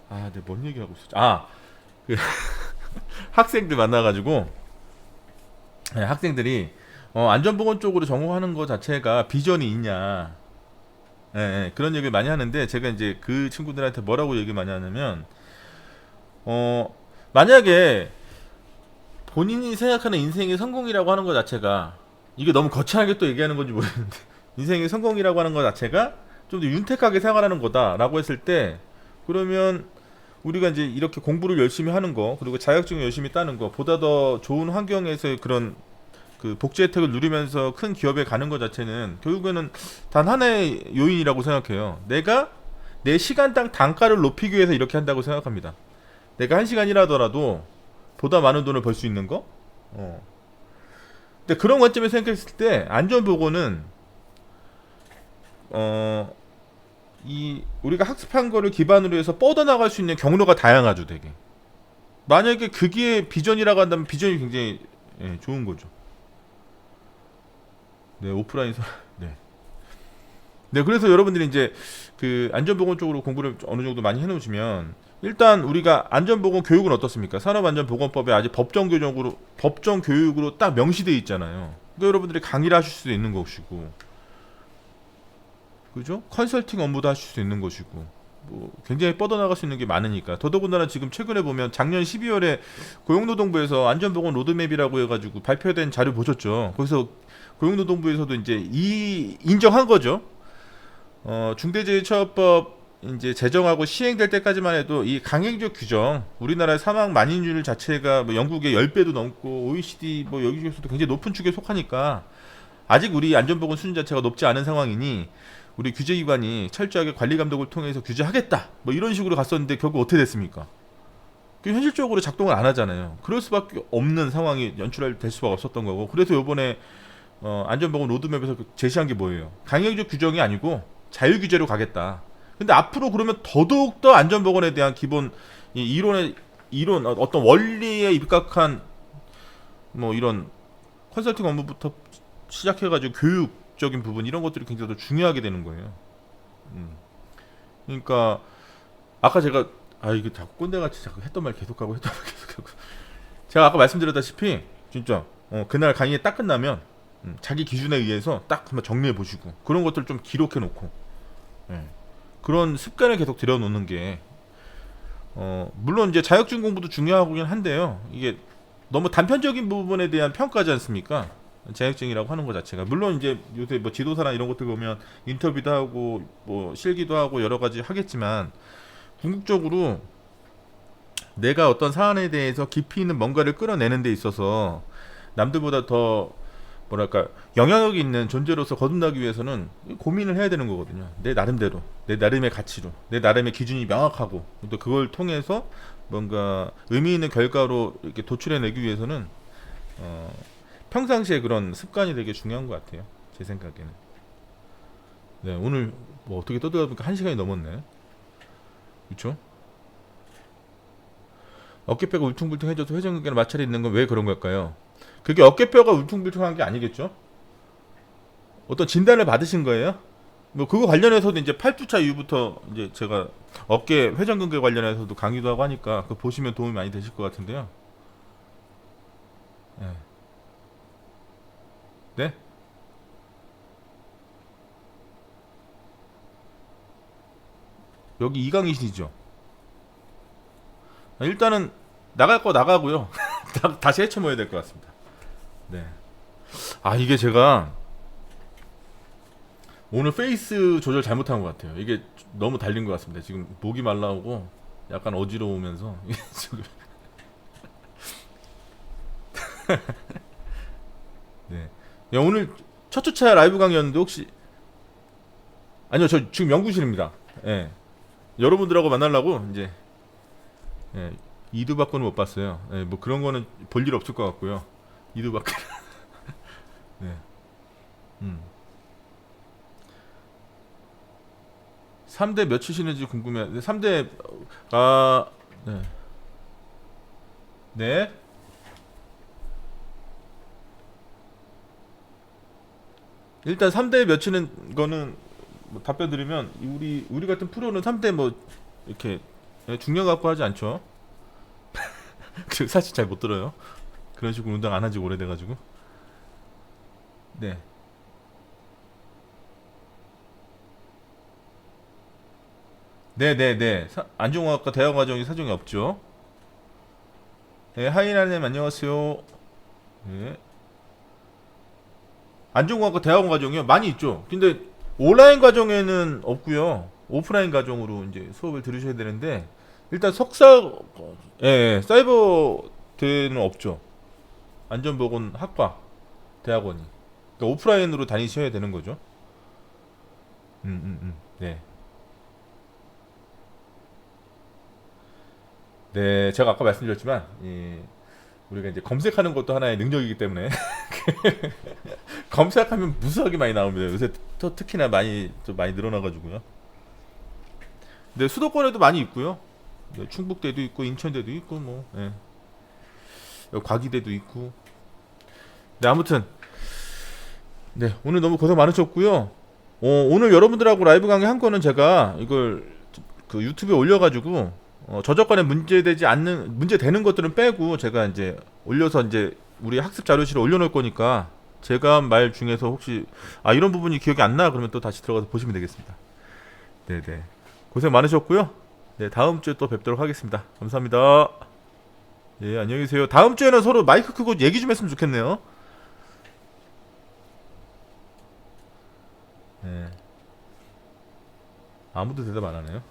아, 내가 뭔 얘기하고 있었지? 아, 그 학생들 만나가지고 네, 학생들이 안전보건 쪽으로 전공하는 거 자체가 비전이 있냐, 예, 예, 그런 얘기를 많이 하는데 제가 이제 그 친구들한테 뭐라고 얘기 많이 하냐면 만약에 본인이 생각하는 인생의 성공이라고 하는 것 자체가 이게 너무 거창하게 또 얘기하는 건지 모르겠는데 인생의 성공이라고 하는 것 자체가 좀 더 윤택하게 생활하는 거다라고 했을 때 그러면 우리가 이제 이렇게 공부를 열심히 하는 거 그리고 자격증을 열심히 따는 거 보다 더 좋은 환경에서 그런 그 복지 혜택을 누리면서 큰 기업에 가는 것 자체는 결국에는 단 하나의 요인이라고 생각해요. 내가 내 시간당 단가를 높이기 위해서 이렇게 한다고 생각합니다. 내가 한 시간이라더라도 보다 많은 돈을 벌 수 있는 거. 근데 그런 관점에서 생각했을 때 안전보건은 이 우리가 학습한 거를 기반으로 해서 뻗어나갈 수 있는 경로가 다양하죠, 되게. 만약에 그게 비전이라고 한다면 비전이 굉장히 좋은 거죠. 네, 오프라인에서 네. 네, 그래서 여러분들이 이제 그 안전보건 쪽으로 공부를 어느 정도 많이 해놓으시면 일단 우리가 안전보건 교육은 어떻습니까? 산업안전보건법에 아직 법정 교육으로 딱 명시되어 있잖아요. 그러니까 여러분들이 강의를 하실 수도 있는 것이고, 그죠? 컨설팅 업무도 하실 수 있는 것이고, 뭐 굉장히 뻗어나갈 수 있는 게 많으니까. 더더군다나 지금 최근에 보면 작년 12월에 고용노동부에서 안전보건 로드맵이라고 해가지고 발표된 자료 보셨죠? 거기서 고용노동부에서도 이제 인정한 거죠. 중대재해처벌법 이제 제정하고 시행될 때까지만 해도 이 강행적 규정, 우리나라의 사망 만인율 자체가 뭐 영국의 10배도 넘고 OECD 뭐 여기 중에서도 굉장히 높은 축에 속하니까 아직 우리 안전보건 수준 자체가 높지 않은 상황이니 우리 규제기관이 철저하게 관리 감독을 통해서 규제하겠다 뭐 이런 식으로 갔었는데 결국 어떻게 됐습니까? 현실적으로 작동을 안 하잖아요. 그럴 수밖에 없는 상황이 연출될 수밖에 없었던 거고 그래서 요번에 안전보건 로드맵에서 제시한 게 뭐예요? 강행적 규정이 아니고 자유규제로 가겠다. 근데 앞으로 그러면 더더욱 더 안전보건에 대한 기본 이론 어떤 원리에 입각한 뭐 이런 컨설팅 업무부터 시작해가지고 교육적인 부분 이런 것들이 굉장히 더 중요하게 되는 거예요. 그러니까 아까 제가 이게 자꾸 꼰대같이 자꾸 했던 말 계속하고 제가 아까 말씀드렸다시피 진짜 그날 강의 딱 끝나면 자기 기준에 의해서 딱 한번 정리해 보시고 그런 것들 좀 기록해 놓고 그런 습관을 계속 들여놓는 게 물론 이제 자격증 공부도 중요하긴 한데요. 이게 너무 단편적인 부분에 대한 평가지 않습니까? 자격증이라고 하는 것 자체가 물론 이제 요새 뭐 지도사나 이런 것들 보면 인터뷰도 하고 뭐 실기도 하고 여러 가지 하겠지만 궁극적으로 내가 어떤 사안에 대해서 깊이 있는 뭔가를 끌어내는 데 있어서 남들보다 더 뭐랄까 영향력이 있는 존재로서 거듭나기 위해서는 고민을 해야 되는 거거든요. 내 나름대로, 내 나름의 가치로, 내 나름의 기준이 명확하고 또 그걸 통해서 뭔가 의미 있는 결과로 이렇게 도출해내기 위해서는 평상시에 그런 습관이 되게 중요한 것 같아요. 제 생각에는. 네, 오늘 뭐 어떻게 떠들다 보니까 1시간이 넘었네. 그렇죠? 어깨뼈가 울퉁불퉁해져서 회전근개나 마찰이 있는 건 왜 그런 걸까요? 그게 어깨뼈가 울퉁불퉁한 게 아니겠죠? 어떤 진단을 받으신 거예요? 뭐 그거 관련해서도 이제 8주차 이후부터 이제 제가 어깨 회전근개 관련해서도 강의도 하고 하니까 그 보시면 도움이 많이 되실 것 같은데요. 네. 네? 여기 이강이시죠? 일단은 나갈 거 나가고요. 다시 헤쳐 모여야 될 것 같습니다. 네. 아 이게 제가 오늘 페이스 조절 잘못한 것 같아요. 이게 너무 달린 것 같습니다. 지금 목이 말라오고 약간 어지러우면서 지금 네. 야, 오늘 첫 주차 라이브 강의였는데 혹시 아니요 저 지금 연구실입니다. 예. 여러분들하고 만나려고 이제 예. 이두박근은 못 봤어요. 예, 뭐 그런 거는 볼 일 없을 것 같고요. 이두박근. 네. 3대 몇 치시는지 궁금해요. 3대 아 네. 네. 일단 3대 몇 치는 거는 뭐 답변 드리면 우리 같은 프로는 3대 뭐 이렇게 중량 갖고 하지 않죠. 사실 잘 못 들어요. 그런 식으로 운동 안 한지 오래돼 가지고. 네. 네네네. 안종학과 대학 과정이 사정이 없죠. 네, 하이나님 안녕하세요. 네. 안종학과 대학원 과정이요? 많이 있죠. 근데 온라인 과정에는 없고요. 오프라인 과정으로 이제 수업을 들으셔야 되는데 일단 석사 예, 사이버 대는 없죠. 안전보건 학과 대학원이. 그러니까 오프라인으로 다니셔야 되는 거죠. 네. 네, 제가 아까 말씀드렸지만 우리가 이제 검색하는 것도 하나의 능력이기 때문에 검색하면 무수하게 많이 나옵니다. 요새 특히나 좀 많이 늘어나가지고요. 네, 수도권에도 많이 있고요. 네, 충북대도 있고 인천대도 있고 뭐 예. 여기 과기대도 있고. 네, 아무튼 네 오늘 너무 고생 많으셨고요. 오늘 여러분들하고 라이브 강의 한 거는 제가 이걸 그 유튜브에 올려가지고 저작권에 문제 되는 것들은 빼고 제가 이제 올려서 이제 우리 학습 자료실에 올려놓을 거니까 제가 한 말 중에서 혹시 이런 부분이 기억이 안 나 그러면 또 다시 들어가서 보시면 되겠습니다. 네네 고생 많으셨고요. 네 다음 주에 또 뵙도록 하겠습니다. 감사합니다. 예 안녕히 계세요. 다음 주에는 서로 마이크 끄고 얘기 좀 했으면 좋겠네요. 네 아무도 대답 안 하네요.